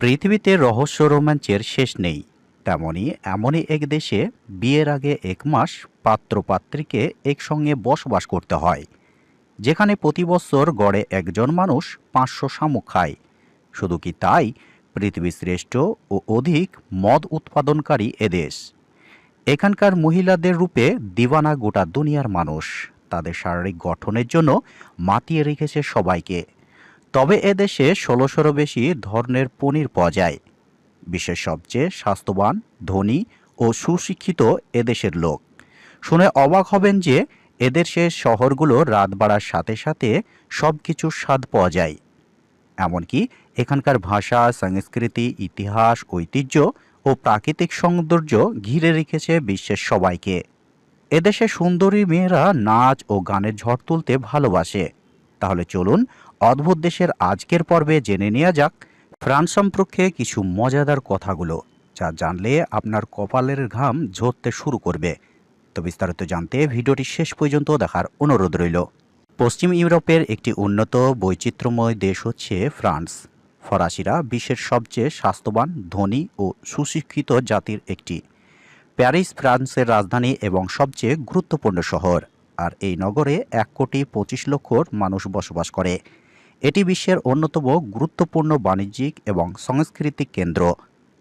পৃথিবীতে রহস্য রোমাঞ্চের শেষ নেই। এমনই এক দেশে বিয়ের আগে 1 মাস পাত্রপাত্রীকে একসঙ্গে বসবাস করতে হয়, যেখানে প্রতি বছর গড়ে একজন মানুষ 500 শামুক খায়। শুধু কি তাই, পৃথিবীর শ্রেষ্ঠ ও অধিক মদ উৎপাদনকারী এদেশ। এখানকার মহিলাদের রূপে দিওয়ানা গোটা দুনিয়ার মানুষ। তাদের শারীরিক গঠনের জন্য মাতিয়ে রেখেছে সবাইকে। তবে এদেশে 1600 বেশি ধরনের পনির পাওয়া যায়। বিশ্বের সবচেয়ে স্বাস্থ্যবান, ধনী ও সুশিক্ষিত এদেশের লোক। শুনে অবাক হবেন যে এদেশের শহরগুলো রাত বাড়ার সাথে সাথে সব কিছুর স্বাদ পাওয়া যায়। এমনকি এখানকার ভাষা, সংস্কৃতি, ইতিহাস, ঐতিহ্য ও প্রাকৃতিক সৌন্দর্য ঘিরে রেখেছে বিশ্বের সবাইকে। এদেশে সুন্দরী মেয়েরা নাচ ও গানের ঝড় তুলতে ভালোবাসে। তাহলে চলুন অদ্ভুত দেশের আজকের পর্বে জেনে নেওয়া যাক ফ্রান্স সম্পর্কে কিছু মজাদার কথাগুলো, যা জানলে আপনার কপালের ঘাম ঝরতে শুরু করবে। তো বিস্তারিত জানতে ভিডিওটি শেষ পর্যন্ত দেখার অনুরোধ রইল। পশ্চিম ইউরোপের একটি উন্নত বৈচিত্র্যময় দেশ হচ্ছে ফ্রান্স। ফরাসিরা বিশ্বের সবচেয়ে স্বাস্থ্যবান, ধনী ও সুশিক্ষিত জাতির একটি। প্যারিস ফ্রান্সের রাজধানী এবং সবচেয়ে গুরুত্বপূর্ণ শহর, আর এই নগরে 1,25,00,000 মানুষ বসবাস করে। এটি বিশ্বের অন্যতম গুরুত্বপূর্ণ বাণিজ্যিক এবং সাংস্কৃতিক কেন্দ্র।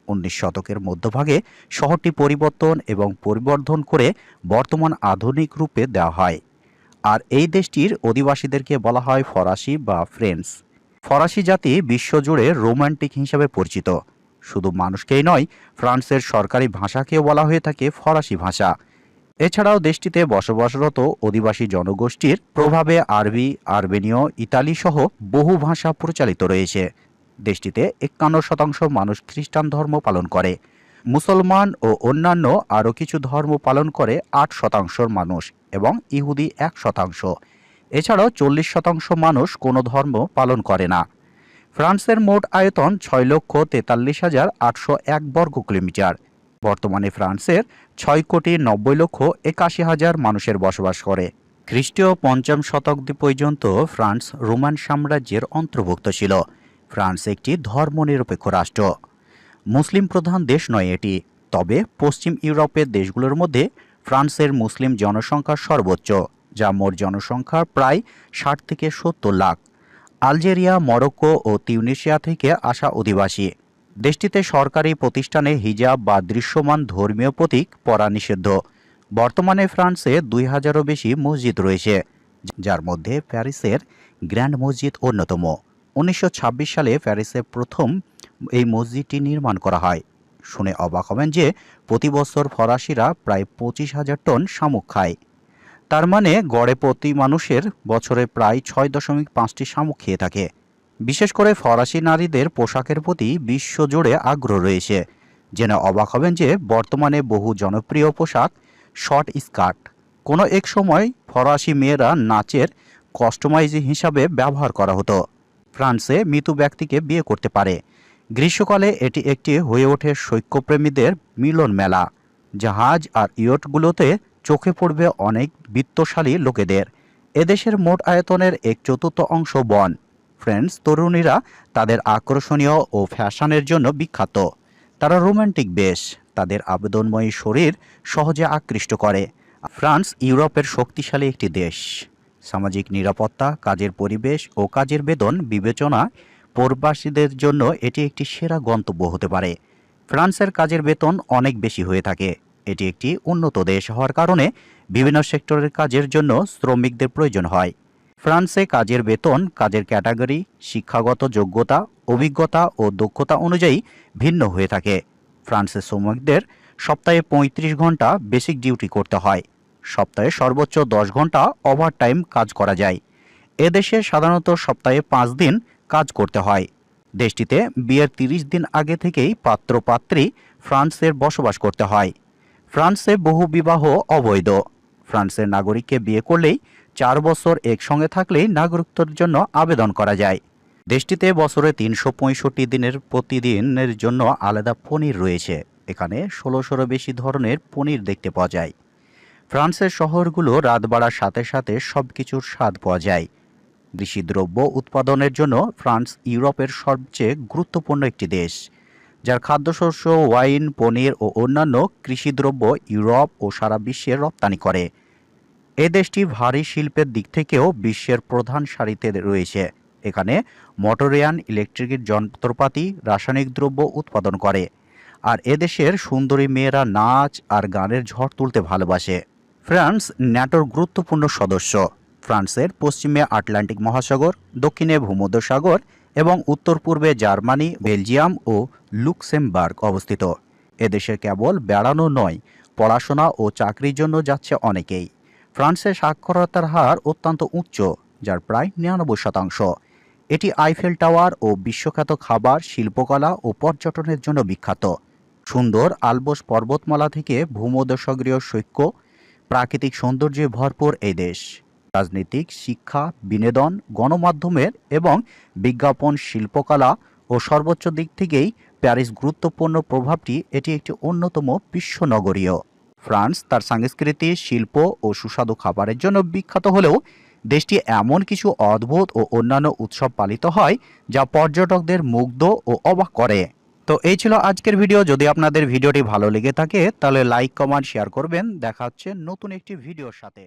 19 শতকের মধ্যভাগে শহরটি পরিবর্তন এবং পরিবর্ধন করে বর্তমান আধুনিক রূপে দেওয়া হয়। আর এই দেশটির অধিবাসীদেরকে বলা হয় ফরাসি বা ফ্রেঞ্চ। ফরাসি জাতি বিশ্বজুড়ে রোমান্টিক হিসাবে পরিচিত। শুধু মানুষকেই নয়, ফ্রান্সের সরকারি ভাষাকেও বলা হয়ে থাকে ফরাসি ভাষা। এছাড়াও দেশটিতে বসবাসরত অধিবাসী জনগোষ্ঠীর প্রভাবে আরবি, আরবেনীয়, ইতালি সহ বহু ভাষা প্রচলিত রয়েছে। দেশটিতে 51% মানুষ খ্রিস্টান ধর্ম পালন করে। মুসলমান ও অন্যান্য আরও কিছু ধর্ম পালন করে 8% মানুষ, এবং ইহুদি 1%। এছাড়াও 40% মানুষ কোনো ধর্ম পালন করে না। ফ্রান্সের মোট আয়তন 6,43,801 বর্গ কিলোমিটার। বর্তমানে ফ্রান্সের 6,90,81,000 মানুষের বসবাস করে। খ্রিস্টীয় 5ম শতাব্দী পর্যন্ত ফ্রান্স রোমান সাম্রাজ্যের অন্তর্ভুক্ত ছিল। ফ্রান্স একটি ধর্মনিরপেক্ষ রাষ্ট্র। মুসলিম প্রধান দেশ নয় এটি, তবে পশ্চিম ইউরোপের দেশগুলোর মধ্যে ফ্রান্সের মুসলিম জনসংখ্যা সর্বোচ্চ, যা মোট সংখ্যার প্রায় 60 থেকে 70 লাখ। আলজেরিয়া, মরক্কো ও তিউনিসিয়া থেকে আসা অধিবাসী। দেশটিতে সরকারি প্রতিষ্ঠানে হিজাব বা দৃশ্যমান ধর্মীয় প্রতীক পরা নিষিদ্ধ। বর্তমানে ফ্রান্সে 2000-এরও বেশি মসজিদ রয়েছে, যার মধ্যে প্যারিসের গ্র্যান্ড মসজিদ অন্যতম। 1926 সালে প্যারিসে প্রথম এই মসজিদটি নির্মাণ করা হয়। শুনে অবাক হবেন যে প্রতি বছর ফরাসিরা প্রায় 25,000 টন শামুক খায়। তার মানে গড়ে প্রতি মানুষের বছরে প্রায় 6.5টি শামুক খেয়ে থাকে। বিশেষ করে ফরাসি নারীদের পোশাকের প্রতি বিশ্বজুড়ে আগ্রহ রয়েছে। জেনে অবাক হবেন যে বর্তমানে বহু জনপ্রিয় পোশাক শর্ট স্কার্ট কোনো এক সময় ফরাসি মেয়েরা নাচের কাস্টমাইজ হিসাবে ব্যবহার করা হতো। ফ্রান্সে মৃত ব্যক্তিকে বিয়ে করতে পারে। গ্রীষ্মকালে এটি একটি হয়ে ওঠে শৈত্যপ্রেমীদের মিলন মেলা। জাহাজ আর ইয়টগুলোতে চোখে পড়বে অনেক বিত্তশালী লোকেদের। এদেশের মোট আয়তনের 1/4 বন। ফ্রেঞ্চ তরুণীরা তাদের আকর্ষণীয় ও ফ্যাশনের জন্য বিখ্যাত। তারা রোমান্টিক বেশ, তাদের আবেদনময়ী শরীর সহজে আকৃষ্ট করে। ফ্রান্স ইউরোপের শক্তিশালী একটি দেশ। সামাজিক নিরাপত্তা, কাজের পরিবেশ ও কাজের বেতন বিবেচনা প্রবাসীদের জন্য এটি একটি সেরা গন্তব্য হতে পারে। ফ্রান্সের কাজের বেতন অনেক বেশি হয়ে থাকে। এটি একটি উন্নত দেশ হওয়ার কারণে বিভিন্ন সেক্টরের কাজের জন্য শ্রমিকদের প্রয়োজন হয়। ফ্রান্সে কাজের বেতন কাজের ক্যাটাগরি, শিক্ষাগত যোগ্যতা, অভিজ্ঞতা ও দক্ষতা অনুযায়ী ভিন্ন হয়ে থাকে। ফ্রান্সের শ্রমিকদের সপ্তাহে 35 ঘন্টা বেসিক ডিউটি করতে হয়। সপ্তাহে সর্বোচ্চ 10 ঘন্টা ওভারটাইম কাজ করা যায়। এদেশে সাধারণত সপ্তাহে 5 দিন কাজ করতে হয়। দেশটিতে বিয়ের 30 দিন আগে থেকেই পাত্রপাত্রী ফ্রান্সের বসবাস করতে হয়। ফ্রান্সে বহু বিবাহ অবৈধ। ফ্রান্সের নাগরিককে বিয়ে করলেই 4 বছর একসঙ্গে থাকলেই নাগরিকত্বের জন্য আবেদন করা যায়। দেশটিতে বছরে 365 দিনের প্রতিদিনের জন্য আলাদা পনির রয়েছে। এখানে 1600-এরও বেশি ধরনের পনির দেখতে পাওয়া যায়। ফ্রান্সের শহরগুলো রাত বাড়ার সাথে সাথে সবকিছুর স্বাদ পাওয়া যায়। কৃষিদ্রব্য উৎপাদনের জন্য ফ্রান্স ইউরোপের সবচেয়ে গুরুত্বপূর্ণ একটি দেশ, যার খাদ্যশস্য, ওয়াইন, পনির ও অন্যান্য কৃষিদ্রব্য ইউরোপ ও সারা বিশ্বে রপ্তানি করে। এ দেশটি ভারী শিল্পের দিক থেকেও বিশ্বের প্রধান সারিতে রয়েছে। এখানে মোটরযান, ইলেকট্রিক যন্ত্রপাতি, রাসায়নিক দ্রব্য উৎপাদন করে। আর এদেশের সুন্দরী মেয়েরা নাচ আর গানের ঝড় তুলতে ভালোবাসে। ফ্রান্স ন্যাটোর গুরুত্বপূর্ণ সদস্য। ফ্রান্সের পশ্চিমে আটলান্টিক মহাসাগর, দক্ষিণে ভূমধ্যসাগর এবং উত্তর পূর্বে জার্মানি, বেলজিয়াম ও লুক্সেমবার্গ অবস্থিত। এদেশে কেবল বেড়ানো নয়, পড়াশোনা ও চাকরির জন্য যাচ্ছে অনেকেই। ফ্রান্সের সাক্ষরতার হার অত্যন্ত উচ্চ, যার প্রায় ৯৯%। এটি আইফেল টাওয়ার ও বিশ্বখ্যাত খাবার, শিল্পকলা ও পর্যটনের জন্য বিখ্যাত। সুন্দর আলবোস পর্বতমালা থেকে ভূমধ্যসাগরীয় সৈক্য, প্রাকৃতিক সৌন্দর্যে ভরপুর এই দেশ। রাজনীতিক, শিক্ষা, বিনোদন, গণমাধ্যমের এবং বিজ্ঞাপন, শিল্পকলা ও সর্বোচ্চ দিক থেকেই প্যারিস গুরুত্বপূর্ণ প্রভাবটি এটি একটি অন্যতম বিশ্ব নগরীয়। ফ্রান্স তার সংস্কৃতি, শিল্প ও সুস্বাদু খাবারের জন্য বিখ্যাত হলেও দেশটি এমন কিছু অদ্ভুত ও অন্যান্য উৎসব পালিত হয় যা পর্যটকদের মুগ্ধ ও অবাক করে। তো এই ছিল আজকের ভিডিও। যদি আপনাদের ভিডিওটি ভালো লেগে থাকে তাহলে লাইক, কমেন্ট, শেয়ার করবেন। দেখা হচ্ছে নতুন একটি ভিডিওর সাথে।